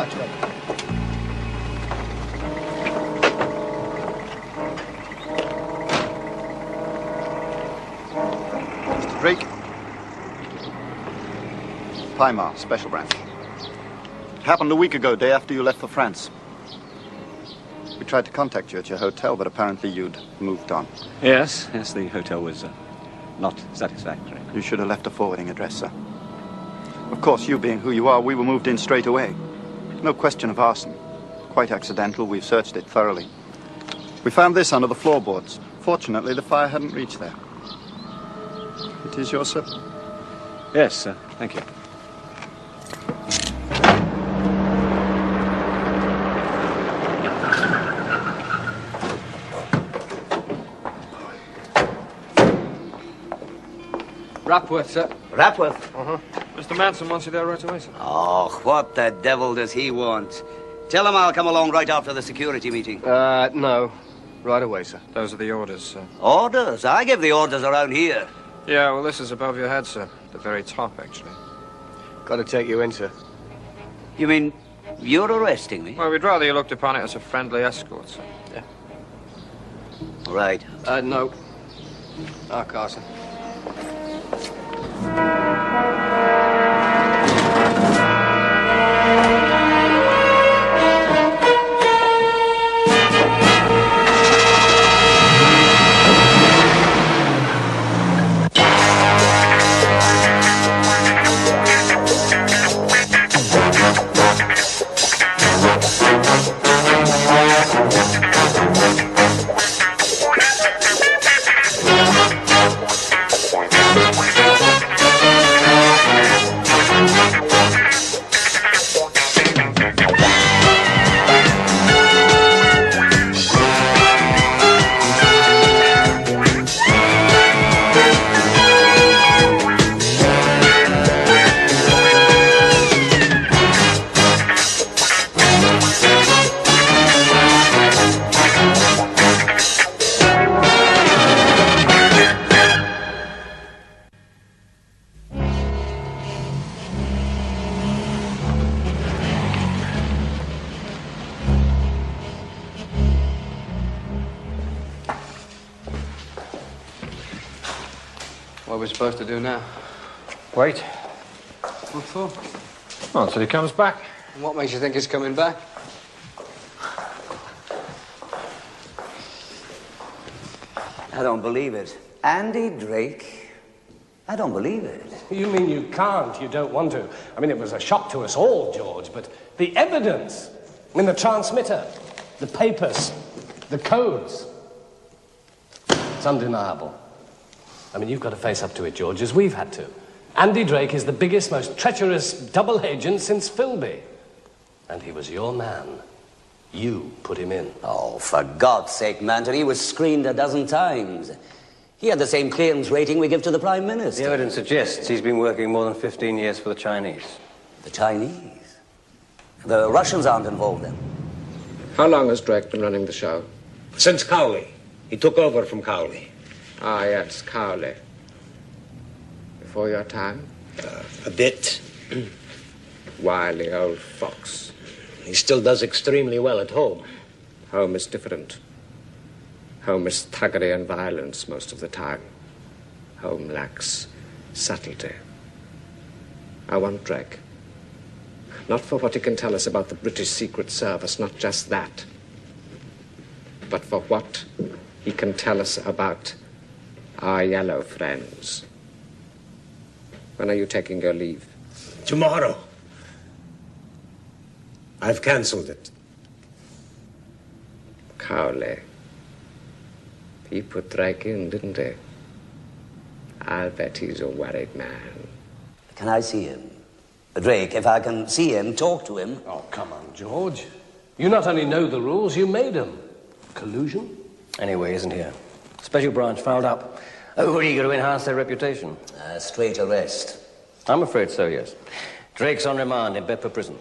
much, Drake. Mr. Drake. Weimar, Special Branch. It happened a week ago, day after you left for France. We tried to contact you at your hotel, but apparently you'd moved on. Yes, the hotel was not satisfactory. You should have left a forwarding address, sir. Of course, you being who you are, we were moved in straight away. No question of arson. Quite accidental, we've searched it thoroughly. We found this under the floorboards. Fortunately, the fire hadn't reached there. It is yours, sir? Yes, thank you. Rapworth, sir. Rapworth? Uh-huh. Mr. Manson wants you there right away, sir. Oh, what the devil does he want? Tell him I'll come along right after the security meeting. No. Right away, sir. Those are the orders, sir. Orders? I give the orders around here. Yeah, well, this is above your head, sir. The very top, actually. Got to take you in, sir. You mean you're arresting me? Well, we'd rather you looked upon it as a friendly escort, sir. Yeah. Right. No. Carson. What are we supposed to do now? Wait. What for? Well, until he comes back. And what makes you think he's coming back? I don't believe it. Andy Drake? I don't believe it. You mean you can't, you don't want to? I mean, it was a shock to us all, George, but the evidence, I mean, the transmitter, the papers, the codes, it's undeniable. I mean, you've got to face up to it, George, as we've had to. Andy Drake is the biggest, most treacherous double agent since Philby. And he was your man. You put him in. Oh, for God's sake, Manton, he was screened a dozen times. He had the same clearance rating we give to the Prime Minister. The evidence suggests he's been working more than 15 years for the Chinese. The Chinese? The Russians aren't involved then? How long has Drake been running the show? Since Cowley. He took over from Cowley. Ah, yes, Cowley. Before your time? A bit. Wily old fox. He still does extremely well at home. Home is different. Home is thuggery and violence most of the time. Home lacks subtlety. I want Drake. Not for what he can tell us about the British Secret Service, not just that. But for what he can tell us about our yellow friends. When are you taking your leave? Tomorrow. I've cancelled it. Cowley. He put Drake in, didn't he? I'll bet he's a worried man. Can I see him? Drake, if I can see him, talk to him. Oh, come on, George. You not only know the rules, you made them. Collusion? Anyway, he isn't here. Special branch fouled up. Oh, we're eager to enhance their reputation. Straight arrest. I'm afraid so, yes. Drake's on remand in Bedford Prison.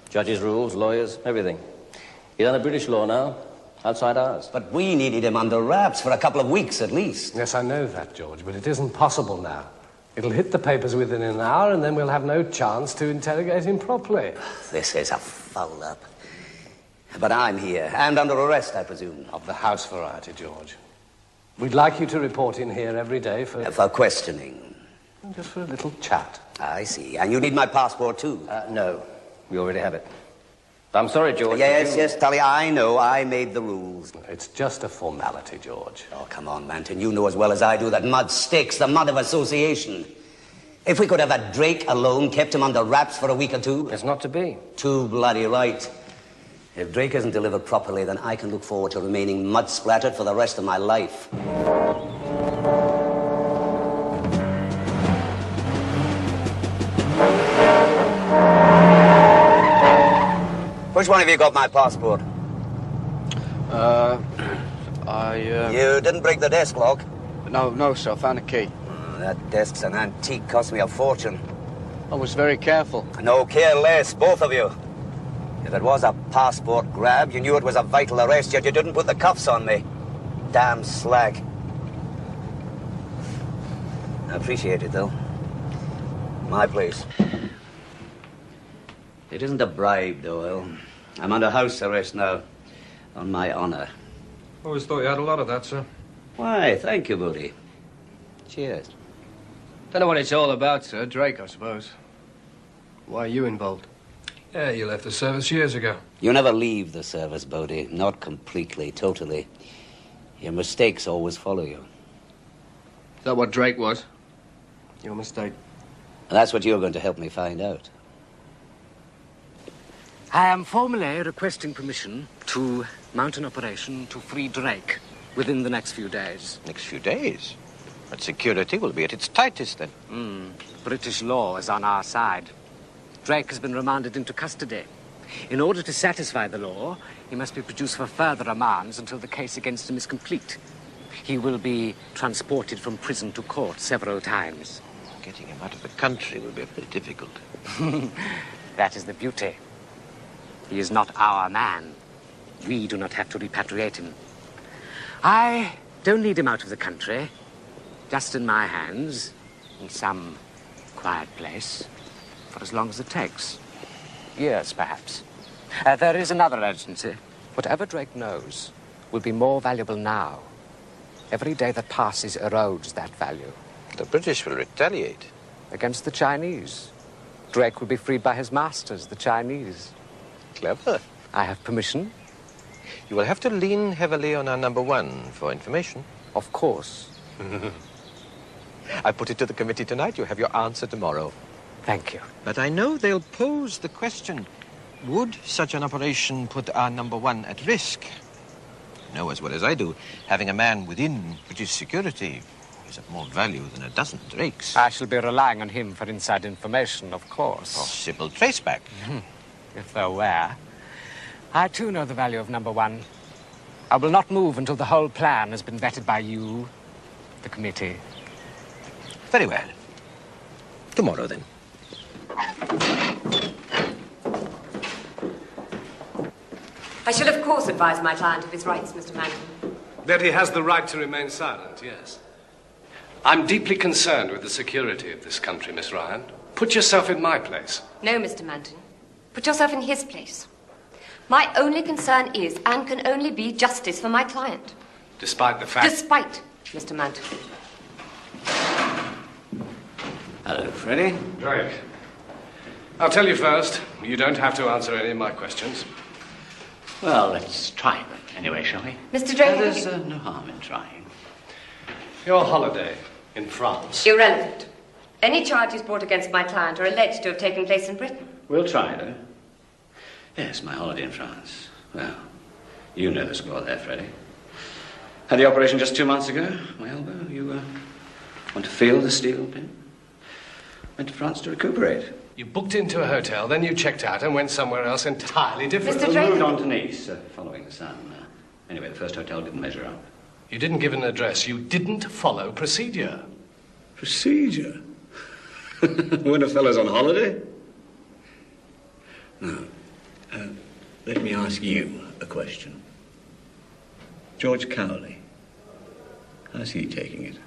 Judges' rules, lawyers, everything. He's under British law now, outside ours. But we needed him under wraps for a couple of weeks at least. Yes, I know that, George, but it isn't possible now. It'll hit the papers within an hour, and then we'll have no chance to interrogate him properly. This is a foul-up. But I'm here, and under arrest, I presume. Of the house variety, George. We'd like you to report in here every day for... For questioning. Just for a little chat. I see. And you need my passport, too? No. We already have it. I'm sorry, George. Yes, Tully, I know. I made the rules. It's just a formality, George. Oh, come on, Manton. You know as well as I do that mud sticks, the mud of association. If we could have had Drake alone, kept him under wraps for a week or two... It's not to be. Too bloody right. If Drake isn't delivered properly, then I can look forward to remaining mud-splattered for the rest of my life. Which one of you got my passport? You didn't break the desk lock? No, sir. I found a key. That desk's an antique, cost me a fortune. I was very careful. No care less, both of you. If it was a passport grab, you knew it was a vital arrest, yet you didn't put the cuffs on me. Damn slag. I appreciate it, though. My place. It isn't a bribe, Doyle. I'm under house arrest now, on my honor. Always thought you had a lot of that, sir. Why, thank you, Bodie. Cheers. Don't know what it's all about, sir. Drake, I suppose. Why are you involved? Yeah, you left the service years ago. You never leave the service, Bodie. Not completely, totally. Your mistakes always follow you. Is that what Drake was? Your mistake. And that's what you're going to help me find out. I am formally requesting permission to mount an operation to free Drake within the next few days. Next few days? But security will be at its tightest then. British law is on our side. Drake has been remanded into custody. In order to satisfy the law, he must be produced for further remands until the case against him is complete. He will be transported from prison to court several times. Getting him out of the country will be very difficult. That is the beauty. He is not our man. We do not have to repatriate him. I don't need him out of the country. Just in my hands, in some quiet place, for as long as it takes. Years, perhaps. There is another urgency. Whatever Drake knows will be more valuable now. Every day that passes erodes that value. The British will retaliate. Against the Chinese. Drake will be freed by his masters, the Chinese. Clever. I have permission. You will have to lean heavily on our #1 for information. Of course. I put it to the committee tonight. You have your answer tomorrow. Thank you. But I know they'll pose the question, would such an operation put our #1 at risk? You know as well as I do, having a man within British security is of more value than a dozen Drakes. I shall be relying on him for inside information, of course. Possible traceback. If there were. I, too, know the value of #1. I will not move until the whole plan has been vetted by you, the committee. Very well. Tomorrow, then. I should, of course, advise my client of his rights, Mr. Manton. That he has the right to remain silent, yes. I'm deeply concerned with the security of this country, Miss Ryan. Put yourself in my place. No, Mr. Manton. Put yourself in his place. My only concern is, and can only be, justice for my client. Despite the fact... Despite, Mr. Manton. Hello, Freddie. Drake. I'll tell you first, you don't have to answer any of my questions. Well, let's try them anyway, shall we? Mr. Drake... There's no harm in trying. Your holiday in France. Irrelevant. Any charges brought against my client are alleged to have taken place in Britain. We'll try, though. Yes, my holiday in France. Well, you know the score there, Freddie. Had the operation just 2 months ago. My elbow. You want to feel the steel pin? Went to France to recuperate. You booked into a hotel, then you checked out and went somewhere else entirely different. Mr. Drake... Moved on to Nice, following the sun. Anyway, the first hotel didn't measure up. You didn't give an address. You didn't follow procedure. Procedure? When a fellow's on holiday? Now, let me ask you a question. George Cowley, how's he taking it?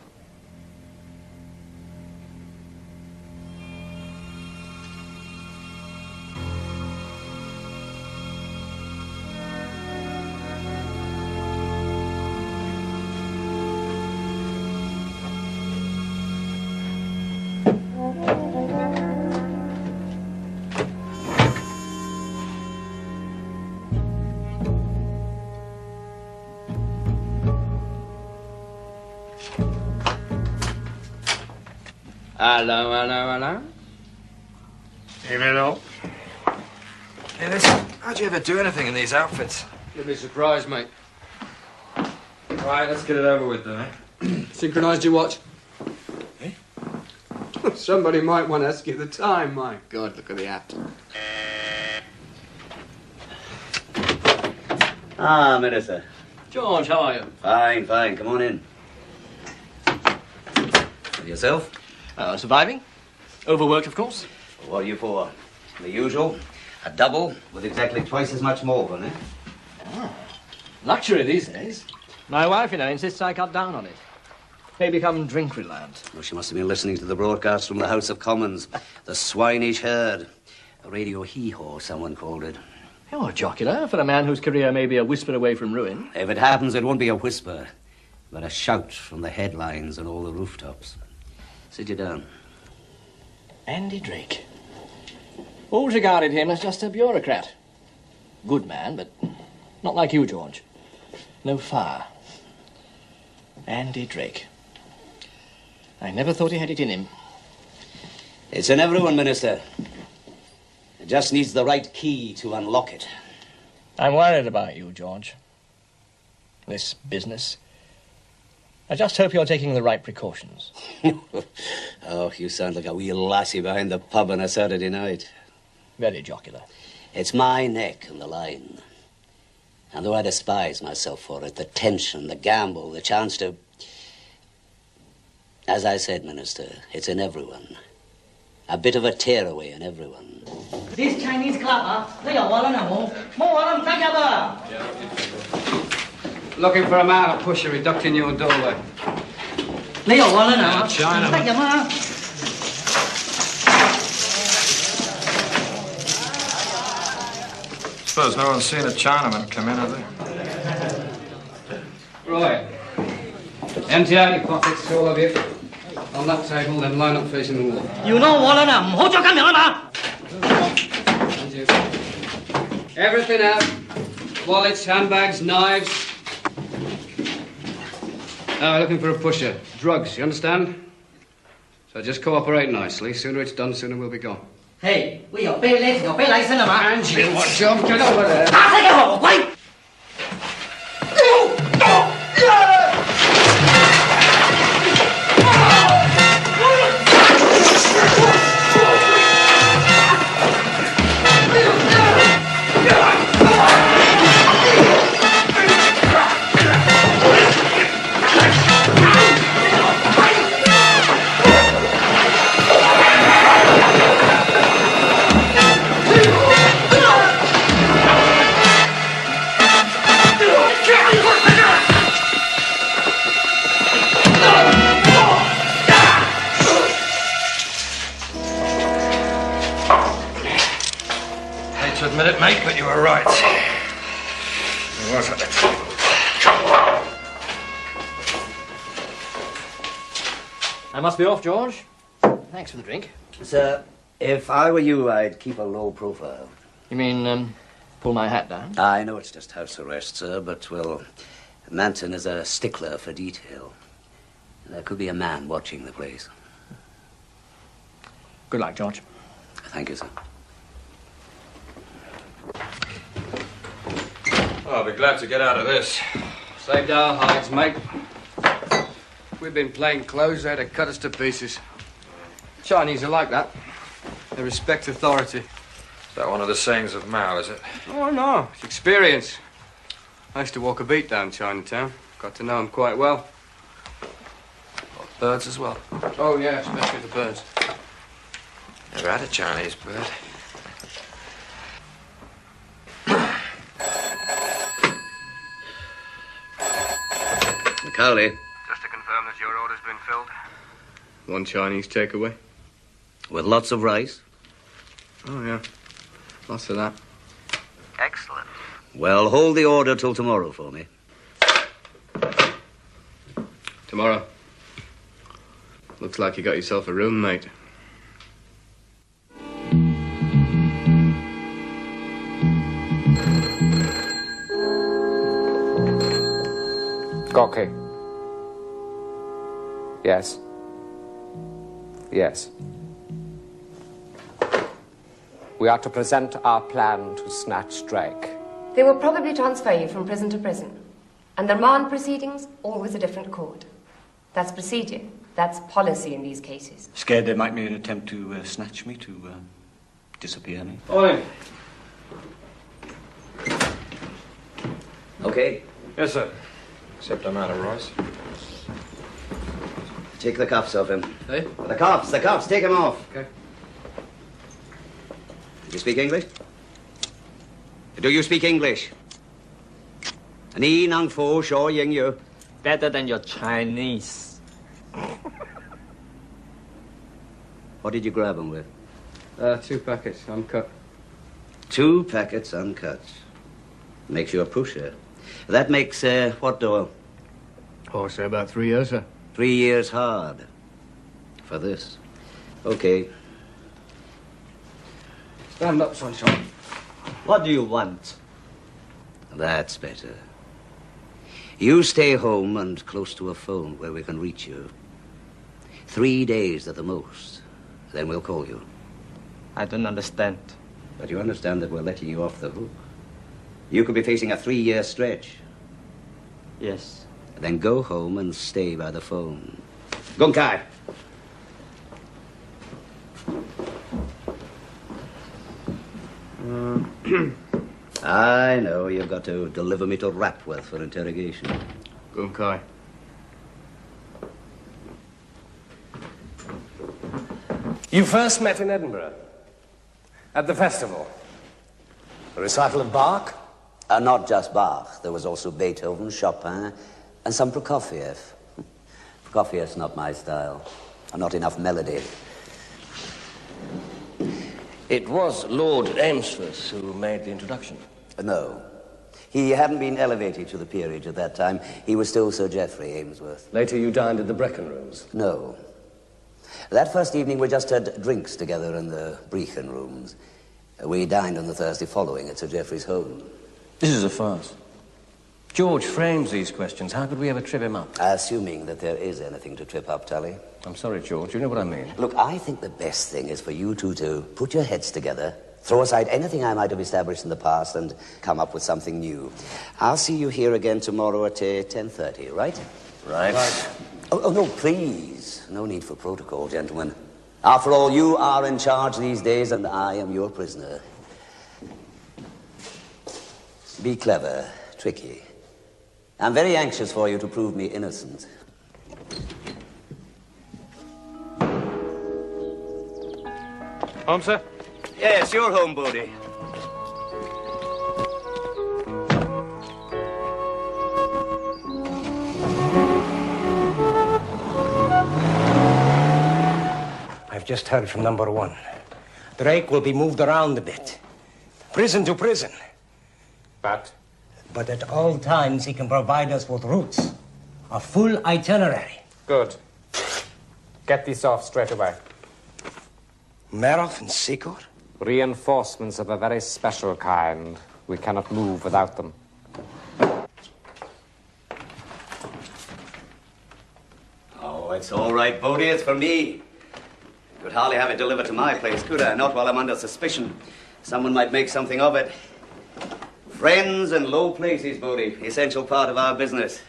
Hello. Evening all. Hey, listen, how'd you ever do anything in these outfits? You'll be surprised, mate. Right, let's get it over with then, eh? Synchronised your watch? Eh? Somebody might want to ask you the time. My God, look at the hat. Ah, Minister. George, how are you? Fine. Come on in. And yourself? Surviving. Overworked, of course. What are you for? The usual. A double with exactly twice as much more, eh? Luxury these days. My wife, insists I cut down on it. May become drink reliant. Well, she must have been listening to the broadcast from the House of Commons. The swinish herd. A radio hee-haw, someone called it. You're jocular for a man whose career may be a whisper away from ruin. If it happens, it won't be a whisper, but a shout from the headlines and all the rooftops. Sit you down. Andy Drake. Always regarded him as just a bureaucrat. Good man, but not like you, George. No fire. Andy Drake. I never thought he had it in him. It's in everyone, Minister. It just needs the right key to unlock it. I'm worried about you, George. This business. I just hope you're taking the right precautions. Oh, you sound like a wee lassie behind the pub on a Saturday night. Very jocular. It's my neck on the line. And though I despise myself for it, the tension, the gamble, the chance to... As I said, Minister, it's in everyone. A bit of a tearaway in everyone. This Chinese club, Looking for a man to push a reduct in your doorway. China. Suppose no one's seen a Chinaman come in, have they? Right. Empty out your pockets, all of you. On that table, then line up facing the wall. You know what? And you. Everything out. Wallets, handbags, knives. Now we're looking for a pusher. Drugs, you understand? So just cooperate nicely. Sooner it's done, sooner we'll be gone. Hey, we your pay late, your pay license, And you, what job? Get over there. Admit it, mate, but you were right. There was it. I must be off, George. Thanks for the drink. Sir, if I were you, I'd keep a low profile. You mean, pull my hat down? I know it's just house arrest, sir, but, well, Manton is a stickler for detail. There could be a man watching the place. Good luck, George. Thank you, sir. Well, I'll be glad to get out of this. Saved our hides, mate. We've been playing close, they'd have cut us to pieces. Chinese are like that. They respect authority. Is that one of the sayings of Mao, is it? Oh, no. It's experience. I used to walk a beat down Chinatown. Got to know them quite well. Birds as well? Oh, yeah, especially the birds. Never had a Chinese bird. Cowley. Just to confirm that your order's been filled. One Chinese takeaway. With lots of rice? Oh, yeah. Lots of that. Excellent. Well, hold the order till tomorrow for me. Tomorrow. Looks like you got yourself a room, mate. Gorky. Yes. Yes. We are to present our plan to snatch Drake. They will probably transfer you from prison to prison. And the remand proceedings, always a different court. That's procedure. That's policy in these cases. Scared there might be an attempt to snatch me, to disappear me. Oi. Okay. Yes, sir. Except I'm out of rice. Take the cuffs off him. Hey? The cuffs, take him off. Okay. Do you speak English? Do you speak English? Ni nang fo shou ying yu. Better than your Chinese. What did you grab him with? 2 packets, uncut. 2 packets uncut. Makes you a pusher. That makes, what, Doyle? Oh, say about 3 years, sir. 3 years hard. For this. Okay. Stand up, sunshine. What do you want? That's better. You stay home and close to a phone where we can reach you. 3 days at the most. Then we'll call you. I don't understand. But you understand that we're letting you off the hook. You could be facing a 3-year stretch. Yes. Then go home and stay by the phone. Gunkai! I know you've got to deliver me to Rapworth for interrogation. Gunkai. You first met in Edinburgh. At the festival. A recital of Bach? Not just Bach. There was also Beethoven, Chopin, and some Prokofiev. Prokofiev's not my style. Not enough melody. It was Lord Amesworth who made the introduction. No. He hadn't been elevated to the peerage at that time. He was still Sir Geoffrey Amesworth. Later you dined at the Brecon Rooms? No. That first evening we just had drinks together in the Brecon Rooms. We dined on the Thursday following at Sir Geoffrey's home. This is a farce. George frames these questions. How could we ever trip him up? Assuming that there is anything to trip up, Tully. I'm sorry, George. You know what I mean. Look, I think the best thing is for you two to put your heads together, throw aside anything I might have established in the past, and come up with something new. I'll see you here again tomorrow at 10:30, right? Right. Oh, no, please. No need for protocol, gentlemen. After all, you are in charge these days, and I am your prisoner. Be clever, tricky. I'm very anxious for you to prove me innocent. Home, sir? Yes, you're home, Bodie. I've just heard from number 1. Drake will be moved around a bit. Prison to prison. But at all times, he can provide us with routes. A full itinerary. Good. Get these off straight away. Meroff and Sikor? Reinforcements of a very special kind. We cannot move without them. Oh, it's all right, Bodie. It's for me. Could hardly have it delivered to my place, could I? Not while I'm under suspicion. Someone might make something of it. Friends and low places, Bodie. Essential part of our business.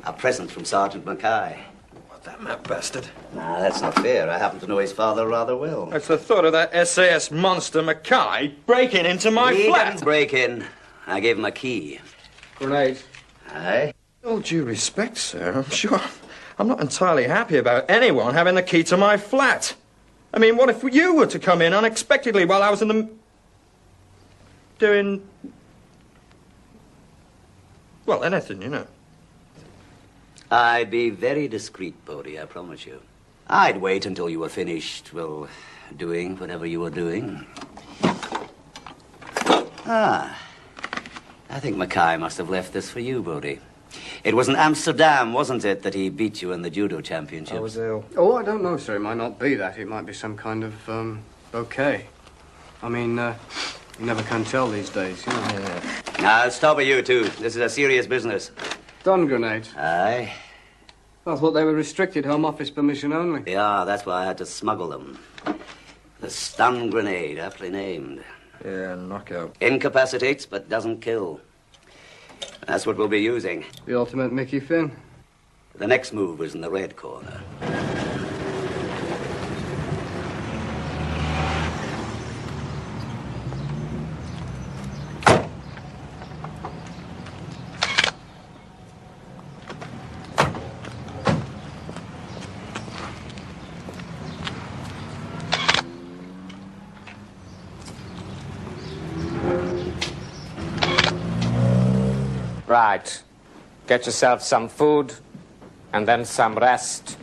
A present from Sergeant Mackay. What, that mad bastard? Nah, that's not fair. I happen to know his father rather well. It's the thought of that SAS monster Mackay breaking into my He flat. didn't break in. I gave him a key. Grenade. Aye? All due respect, sir, I'm sure I'm not entirely happy about anyone having the key to my flat. I mean, what if you were to come in unexpectedly while I was in the... doing... well, anything, you know. I'd be very discreet, Bodie, I promise you. I'd wait until you were finished, well, doing whatever you were doing. Ah, I think Mackay must have left this for you, Bodie. It was in Amsterdam, wasn't it, that he beat you in the judo championship? I was ill. Oh, I don't know, sir. It might not be that. It might be some kind of, bouquet. I mean, you never can tell these days, you know. Now, stop with you two. This is a serious business. Stun grenades. Aye. I thought they were restricted Home Office permission only. Yeah, that's why I had to smuggle them. The stun grenade, aptly named. Yeah, knockout. Incapacitates but doesn't kill. That's what we'll be using. The ultimate Mickey Finn. The next move is in the red corner. Right. Get yourself some food, and then some rest,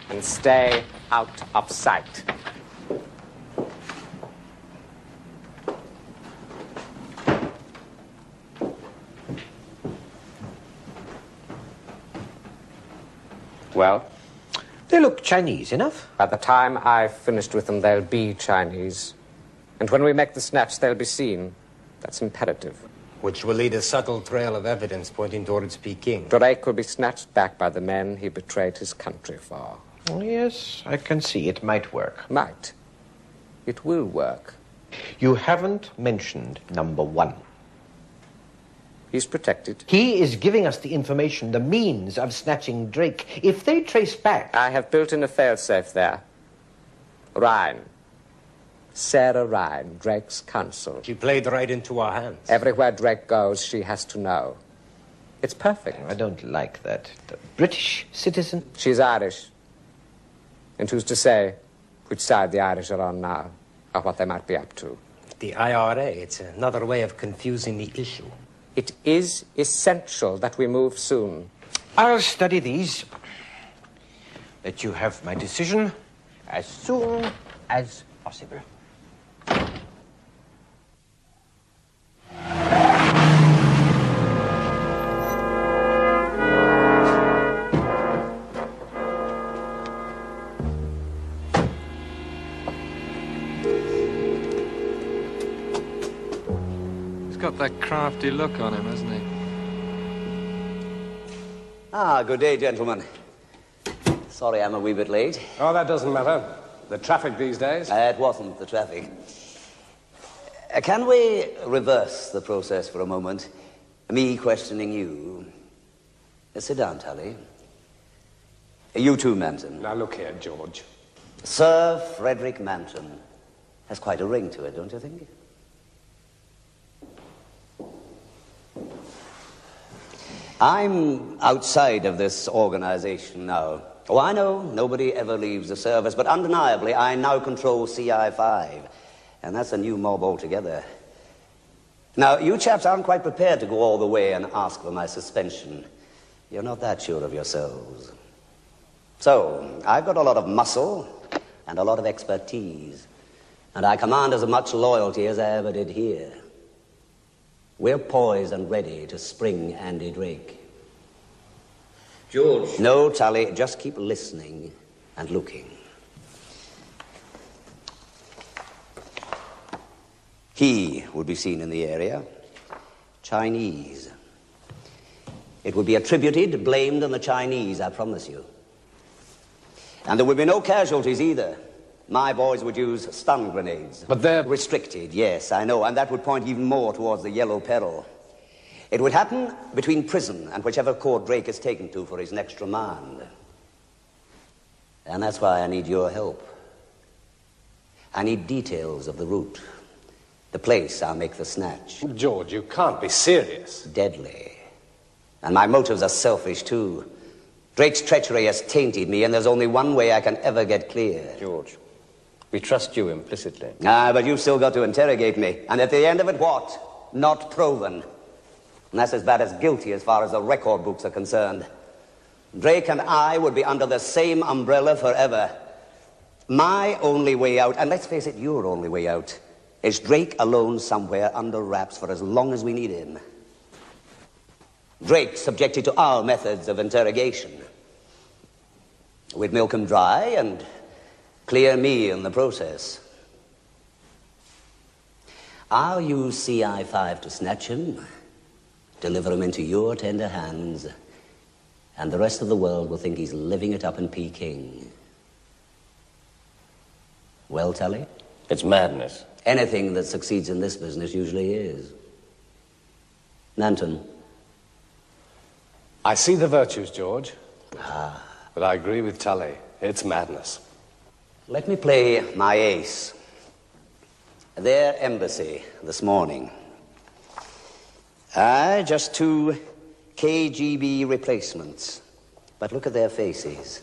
and stay out of sight. Well? They look Chinese enough. By the time I've finished with them, they'll be Chinese. And when we make the snatch, they'll be seen. That's imperative. Which will lead a subtle trail of evidence pointing towards Peking. Drake will be snatched back by the men he betrayed his country for. Oh, yes, I can see it might work. Might. It will work. You haven't mentioned number one. He's protected. He is giving us the information, the means of snatching Drake. If they trace back... I have built in a failsafe there. Ryan. Sarah Ryan, Drake's counsel. She played right into our hands. Everywhere Drake goes, she has to know. It's perfect. I don't like that. The British citizen? She's Irish. And who's to say which side the Irish are on now, or what they might be up to? The IRA, it's another way of confusing the issue. It is essential that we move soon. I'll study these. Let you have my decision as soon as possible. He's got that crafty look on him, hasn't he? Ah, good day, gentlemen. Sorry I'm a wee bit late. Oh, that doesn't matter. The traffic these days. It wasn't the traffic. Can we reverse the process for a moment? Me questioning you. Sit down, Tully. You too, Manton. Now, look here, George. Sir Frederick Manton has quite a ring to it, don't you think? I'm outside of this organization now. Oh, I know, nobody ever leaves the service, but undeniably, I now control CI5, and that's a new mob altogether. Now, you chaps aren't quite prepared to go all the way and ask for my suspension. You're not that sure of yourselves. So, I've got a lot of muscle and a lot of expertise, and I command as much loyalty as I ever did here. We're poised and ready to spring Andy Drake. George. No, Tully, just keep listening and looking. He would be seen in the area. Chinese. It would be attributed, blamed on the Chinese, I promise you. And there would be no casualties either. My boys would use stun grenades. But they're... Restricted, yes, I know, and that would point even more towards the yellow peril. It would happen between prison and whichever court Drake is taken to for his next remand. And that's why I need your help. I need details of the route. The place I'll make the snatch. George, you can't be serious. Deadly. And my motives are selfish, too. Drake's treachery has tainted me, and there's only one way I can ever get clear. George, we trust you implicitly. Ah, but you've still got to interrogate me. And at the end of it, what? Not proven. And that's as bad as guilty as far as the record books are concerned. Drake and I would be under the same umbrella forever. My only way out, and let's face it, your only way out, is Drake alone somewhere under wraps for as long as we need him. Drake subjected to our methods of interrogation. We'd milk him dry and clear me in the process. I'll use CI5 to snatch him, deliver him into your tender hands, And the rest of the world will think he's living it up in Peking. Well, Tully? It's madness. Anything that succeeds in this business usually is. Nanton? I see the virtues, George. But I agree with Tully. It's madness. Let me play my ace. Their embassy this morning. Just 2 KGB replacements. But look at their faces.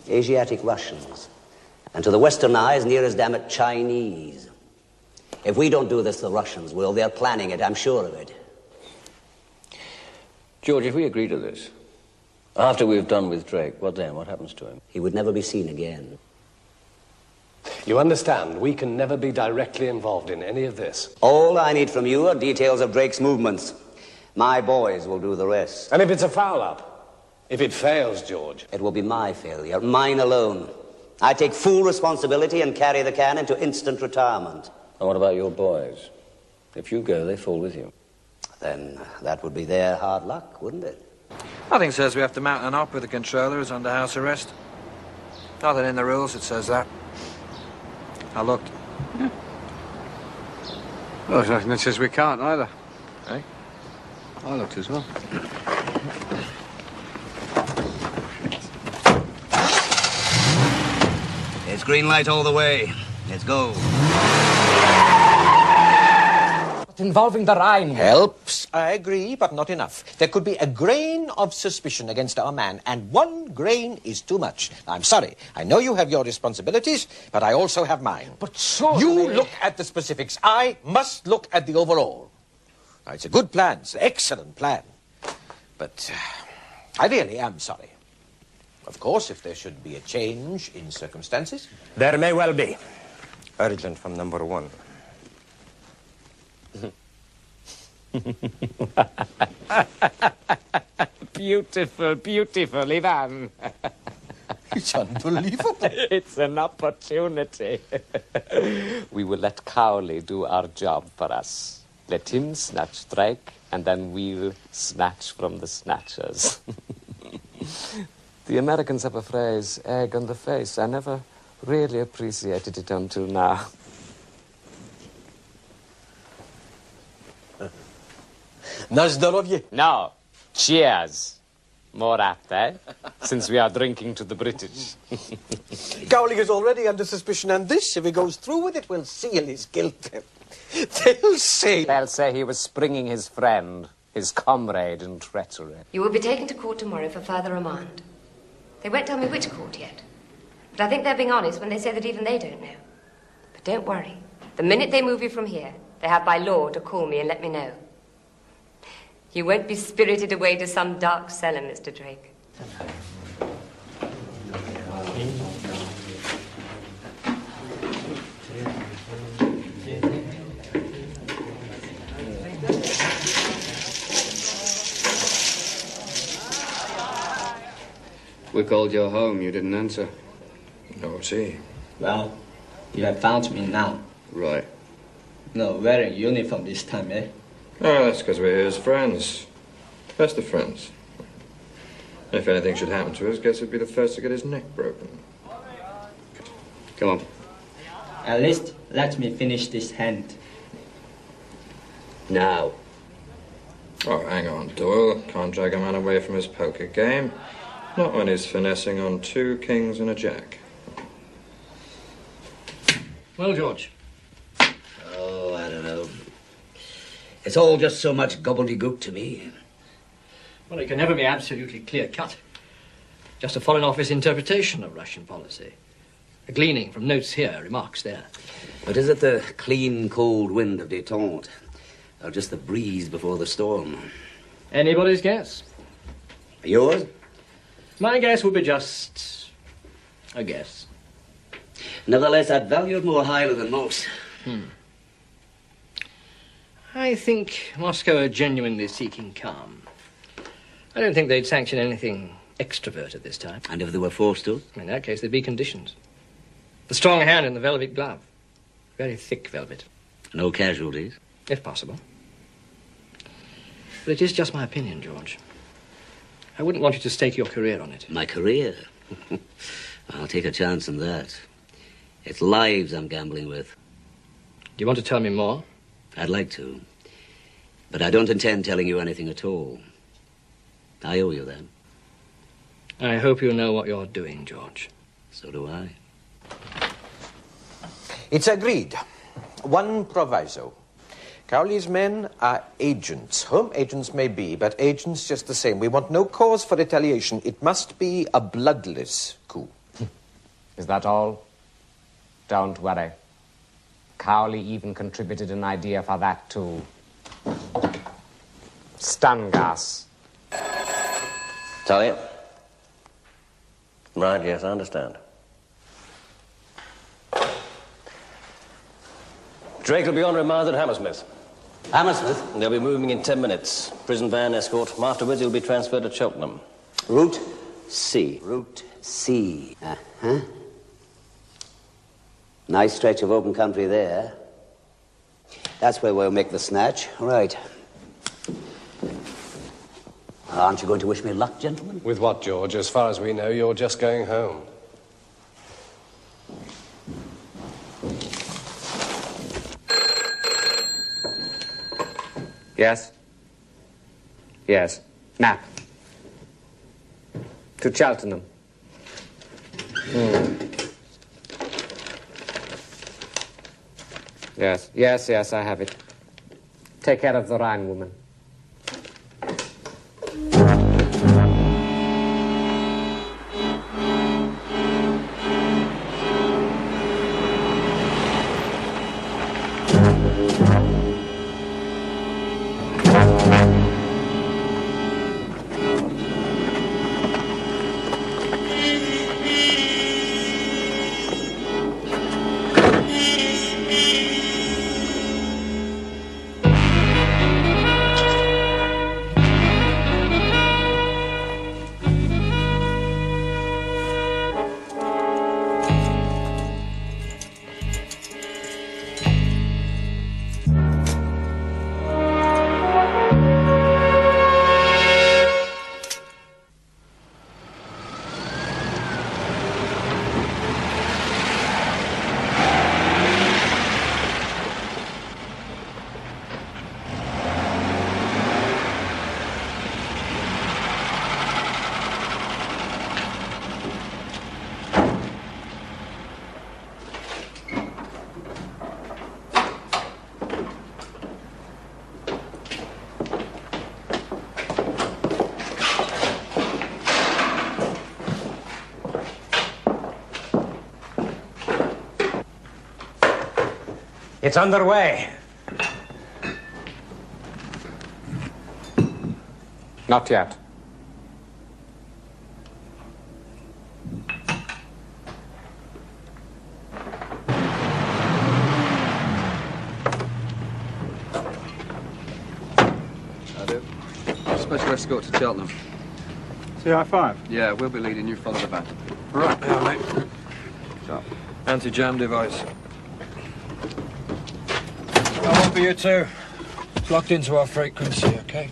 Asiatic Russians. And to the Western eye, as near as damn it, Chinese. If we don't do this, the Russians will. They're planning it, I'm sure of it. George, if we agree to this, after we've done with Drake, what then? What happens to him? He would never be seen again. You understand, we can never be directly involved in any of this. All I need from you are details of Drake's movements. My boys will do the rest. And if it's a foul-up? If it fails, George? It will be my failure, mine alone. I take full responsibility and carry the can into instant retirement. And what about your boys? If you go, they fall with you. Then that would be their hard luck, wouldn't it? Nothing says we have to mount an op with the controllers under house arrest. Nothing in the rules that says that. I looked. Yeah. Well, there's nothing that says we can't either. Eh? I looked as well. It's green light all the way. Let's go. Involving the Rhine. Helps, I agree, but not enough. There could be a grain of suspicion against our man, and 1 grain is too much. I'm sorry. I know you have your responsibilities, but I also have mine. But surely... You look at the specifics. I must look at the overall. Now, it's a good plan. It's an excellent plan. But I really am sorry. Of course, if there should be a change in circumstances... There may well be. Urgent from number 1. Beautiful, beautiful, Ivan. It's unbelievable. It's an opportunity. We will let Cowley do our job for us. Let him snatch Drake, and then we'll snatch from the snatchers. The Americans have a phrase, egg on the face. I never really appreciated it until now. Na zdrowie. No. Cheers. More apt, eh? Since we are drinking to the British. Cowley is already under suspicion, and this, if he goes through with it, will seal his guilt. They'll say he was springing his friend, his comrade in treachery. You will be taken to court tomorrow for further remand. They won't tell me which court yet. But I think they're being honest when they say that even they don't know. But don't worry. The minute they move you from here, they have by law to call me and let me know. You won't be spirited away to some dark cellar, Mr. Drake. We called your home. You didn't answer. No, see. Well, you have found me now. Right. No, wearing uniform this time, eh? Oh, that's because we're here as friends. Best of friends. If anything should happen to us, guess he'd be the first to get his neck broken. Come on. At least let me finish this hand. Now. Oh, hang on, Doyle. Can't drag a man away from his poker game. Not when he's finessing on 2 kings and a jack. Well, George. Oh, I don't know. It's all just so much gobbledygook to me. Well, it can never be absolutely clear-cut. Just a Foreign Office interpretation of Russian policy. A gleaning from notes here, remarks there. But is it the clean, cold wind of détente? Or just the breeze before the storm? Anybody's guess. Yours? My guess would be just a guess. Nevertheless, I'd value it more highly than most. I think Moscow are genuinely seeking calm. I don't think they'd sanction anything extrovert at this time. And if they were forced to? In that case, there'd be conditions. The strong hand in the velvet glove. Very thick velvet. No casualties? If possible. But it is just my opinion, George. I wouldn't want you to stake your career on it. My career? I'll take a chance on that. It's lives I'm gambling with. Do you want to tell me more? I'd like to. But I don't intend telling you anything at all. I owe you then. I hope you know what you're doing, George. So do I. It's agreed. One proviso. Cowley's men are agents. Home agents may be, but agents just the same. We want no cause for retaliation. It must be a bloodless coup. Is that all? Don't worry. Cowley even contributed an idea for that, too. Stun gas. Tell you? Right, yes, I understand. Drake will be on remand at Hammersmith. Hammersmith? They'll be moving in 10 minutes. Prison van escort. Afterwards, he'll be transferred to Cheltenham. Route? C. Route C. Uh-huh. Nice stretch of open country there. That's where we'll make the snatch. Right. Aren't you going to wish me luck, gentlemen? With what, George? As far as we know, you're just going home. Yes? Yes. Nap. To Cheltenham. Yes, I have it. Take care of the Rhine woman. It's underway. Not yet. I do. Special escort to Cheltenham. CI5? Yeah, we'll be leading. You follow the van. Right, yeah, mate. So. Anti-jam device. Got one for you too. It's locked into our frequency, okay?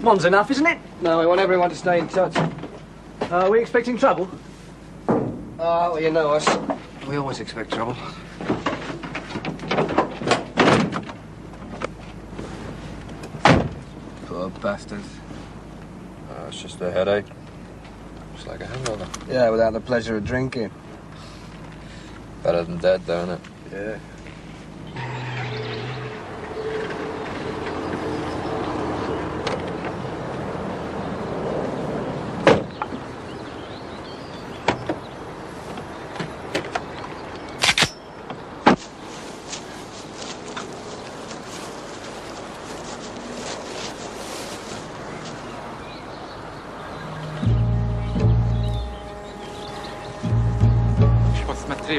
One's enough, isn't it? No, we want everyone to stay in touch. Are we expecting trouble? Well, you know us. We always expect trouble. Poor bastards. It's just a headache. It's like a hangover. Yeah, without the pleasure of drinking. Better than dead, don't it? Yeah.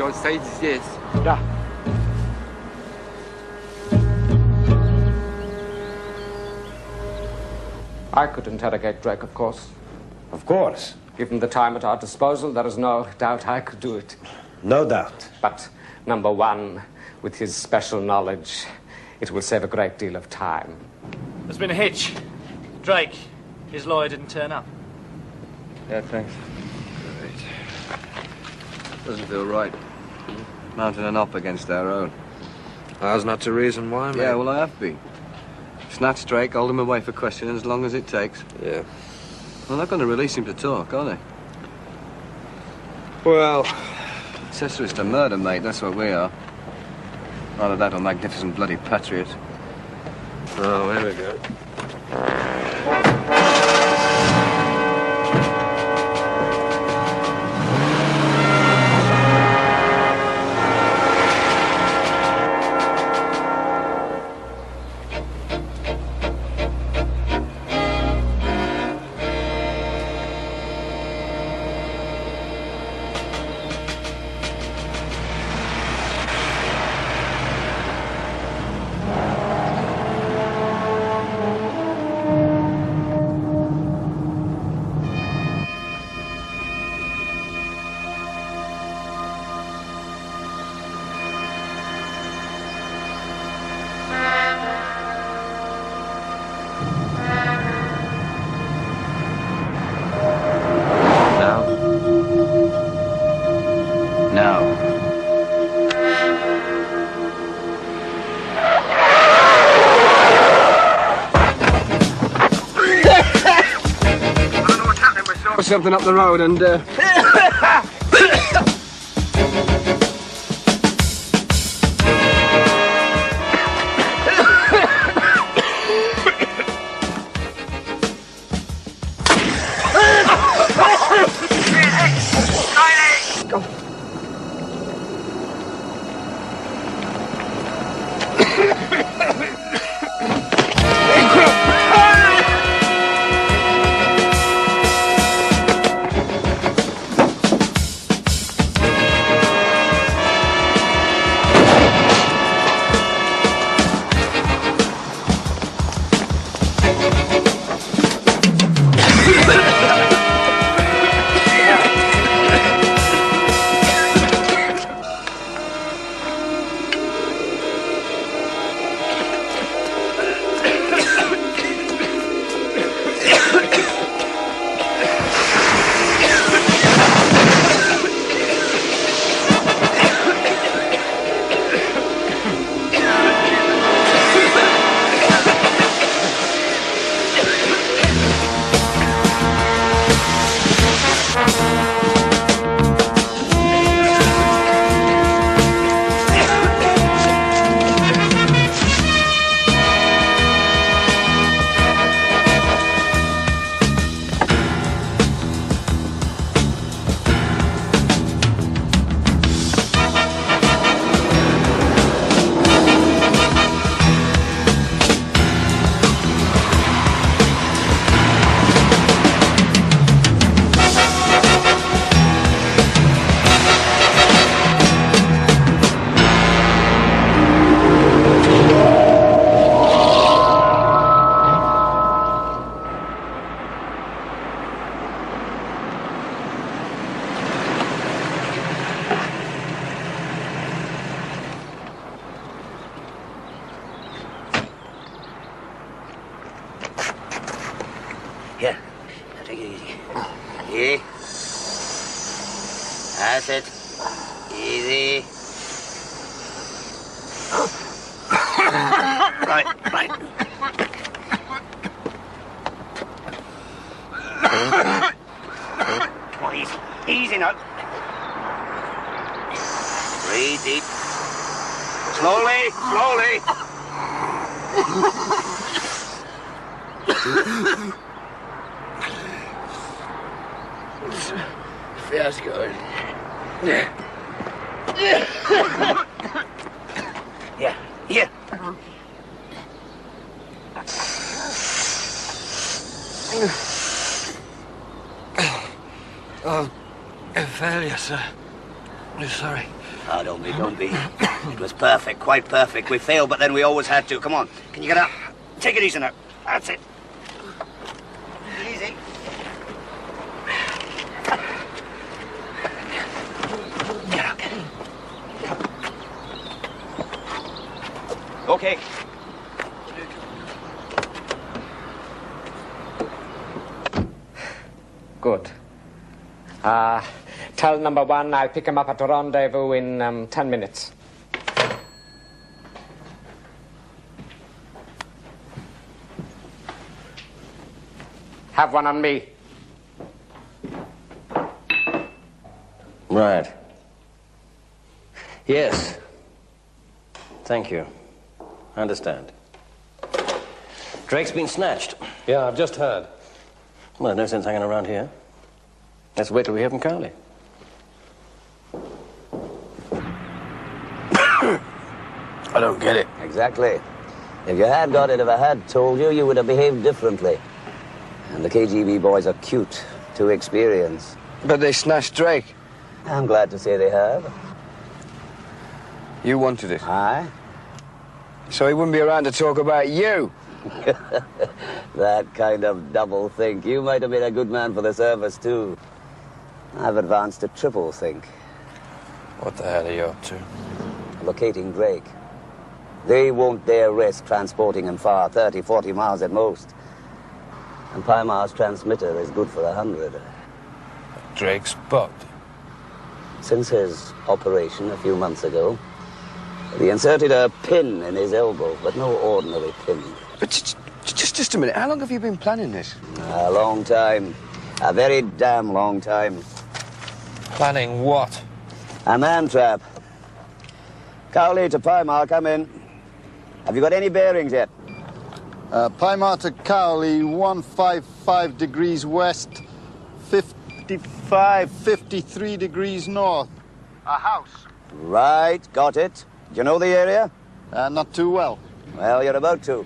Он стоит здесь. Да. I could interrogate Drake, of course. Of course. Given the time at our disposal, there is no doubt I could do it. No doubt. But, number one, with his special knowledge, It will save a great deal of time. There's been a hitch. Drake, his lawyer didn't turn up. Yeah, thanks. Great. Doesn't feel right. Mounting an op against our own. That's not the reason why, mate. Yeah, well, I have been. Snatch Drake, hold him away for questioning as long as it takes. Yeah. Well, they're going to release him to talk, aren't they? Well... Accessories to murder, mate, that's what we are. Either that or magnificent bloody patriots. Oh, here we go. Something up the road and Here, now take it easy. Easy. That's it. Easy. Right, right. Come on, easy. Easy now. Breathe deep. Slowly, slowly. Feels good. Yeah. Here. Oh, a failure, sir. I'm sorry. Oh, don't be. It was perfect, quite perfect. We failed, but then we always had to. Come on. Can you get up? Take it easy now. That's it. Easy. Get up, get in. Okay. Good. Tell number 1 I'll pick him up at a rendezvous in 10 minutes. Have one on me. Right. Yes. Thank you. I understand. Drake's been snatched. Yeah, I've just heard. Well, there's no sense hanging around here. Let's wait till we hear from Cowley. I don't get it. Exactly. If you had got it, if I had told you, you would have behaved differently. And the KGB boys are cute, too experienced. But they snatched Drake. I'm glad to say they have. You wanted it. Aye. So he wouldn't be around to talk about you. That kind of double think. You might have been a good man for the service, too. I've advanced to triple think. What the hell are you up to? Locating Drake. They won't dare risk transporting him far, 30, 40 miles at most. And Pimar's transmitter is good for 100. Drake's bugged. Since his operation a few months ago, they inserted a pin in his elbow, but no ordinary pin. But just a minute. How long have you been planning this? A long time. A very damn long time. Planning what? A man trap. Cowley to Pymar, come in. Have you got any bearings yet? Pymar to Cowley, 155 degrees west, 53 degrees north. A house. Right, got it. Do you know the area? Not too well. Well, you're about to.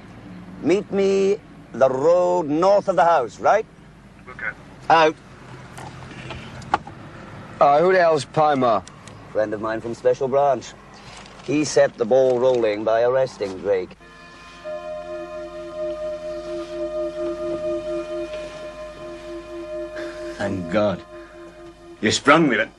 Meet me the road north of the house, right? Okay. Out. Who the hell's Pymar? Friend of mine from Special Branch. He set the ball rolling by arresting Drake. Thank God. You sprung me, but...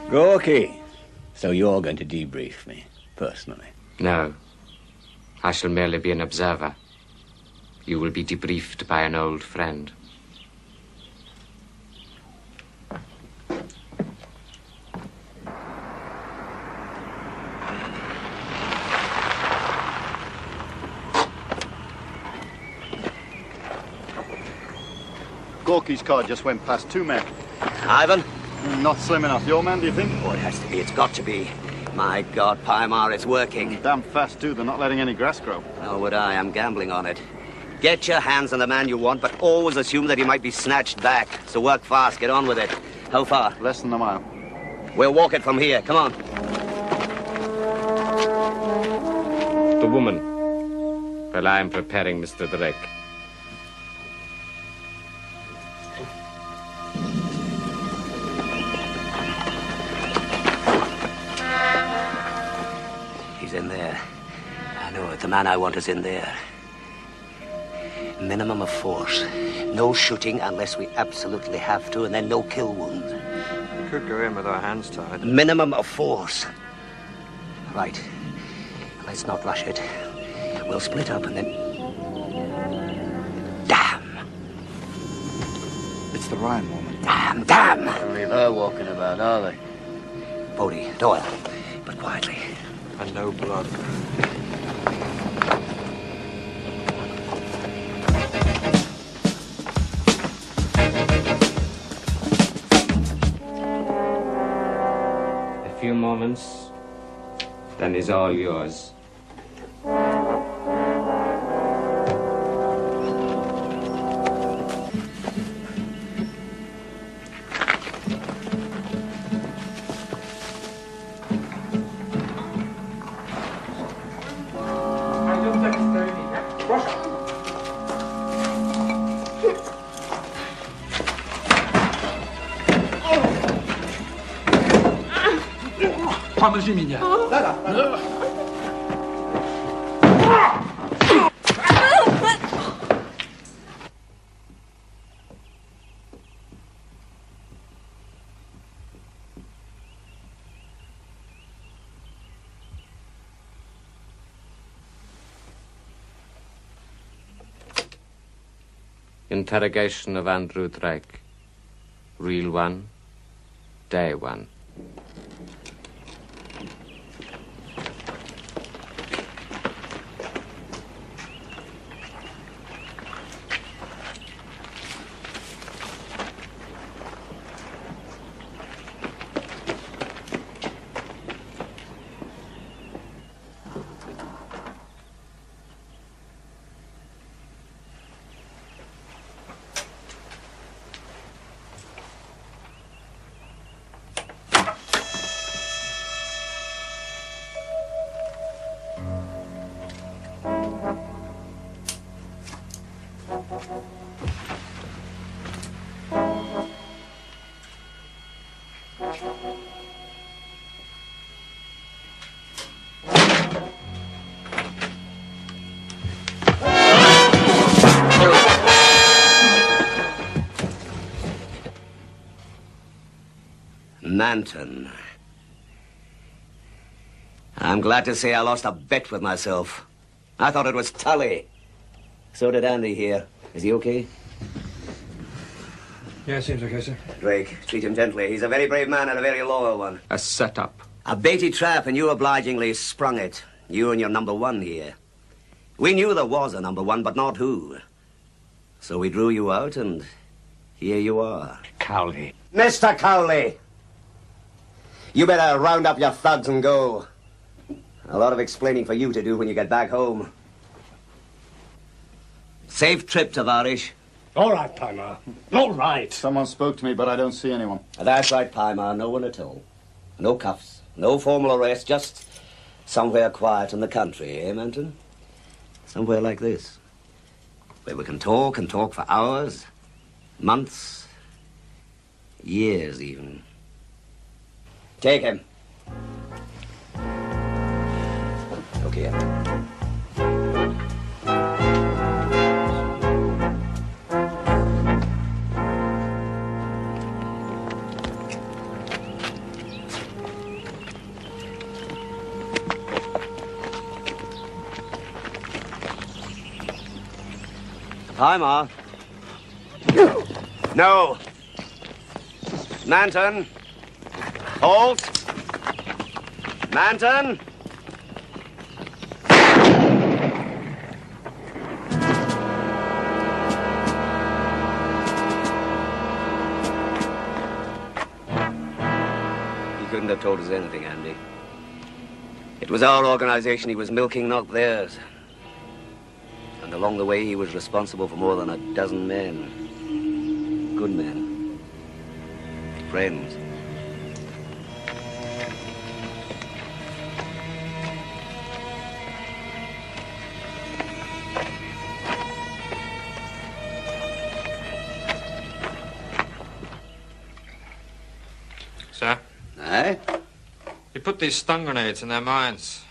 Okay. So you're going to debrief me, personally? No. I shall merely be an observer. You will be debriefed by an old friend. Gorky's car just went past 2 men. Ivan? Not slim enough. Your man, do you think? Oh, it has to be. It's got to be. My God, Pymar, it's working. Damn fast, too. They're not letting any grass grow. How would I? I'm gambling on it. Get your hands on the man you want, but always assume that he might be snatched back. So work fast. Get on with it. How far? Less than a mile. We'll walk it from here. Come on. The woman. Well, I'm preparing Mr. Drake. He's in there. I know it. The man I want is in there. Minimum of force. No shooting unless we absolutely have to, and then no kill wounds. We could go in with our hands tied. Minimum of force. Right. Let's not rush it. We'll split up and then... Damn! It's the Ryan woman. Damn! Don't leave her walking about, are they? Bodie Doyle, but quietly. And no blood. A few moments, then is all yours. Pomóż mi, nie. Interrogation of Andrew Drake. Reel 1, Day 1. Manton. I'm glad to say I lost a bet with myself. I thought it was Tully. So did Andy here. Is he okay? Yeah, seems okay, sir. Drake, treat him gently. He's a very brave man and a very loyal one. A setup. A baited trap, and you obligingly sprung it. You and your number one here. We knew there was a number one, but not who. So we drew you out, and here you are. Cowley. Mr. Cowley! You better round up your thugs and go. A lot of explaining for you to do when you get back home. Safe trip, Tavarish. All right, Paimar. All right. Someone spoke to me, but I don't see anyone. That's right, Paimar. No one at all. No cuffs. No formal arrest. Just somewhere quiet in the country, eh, Manton? Somewhere like this. Where we can talk and talk for hours, months, years even. Take him. Okay. Hi, Ma. No. Manton. Halt. Manton. He couldn't have told us anything, Andy. It was our organization he was milking, not theirs. And along the way, he was responsible for more than a dozen men. Good men. Friends. Sir? Aye? You put these stun grenades in their mines.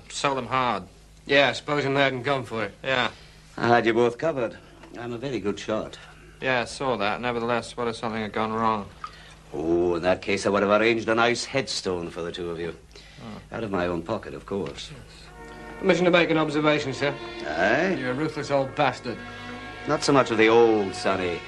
Sell them hard. Yeah, supposing they hadn't come for it. Yeah. I had you both covered. I'm a very good shot. Yeah, I saw that. Nevertheless, what if something had gone wrong? Oh, in that case, I would have arranged a nice headstone for the two of you. Oh. Out of my own pocket, of course. Permission to make an observation, sir. Aye? You're a ruthless old bastard. Not so much of the old, Sonny.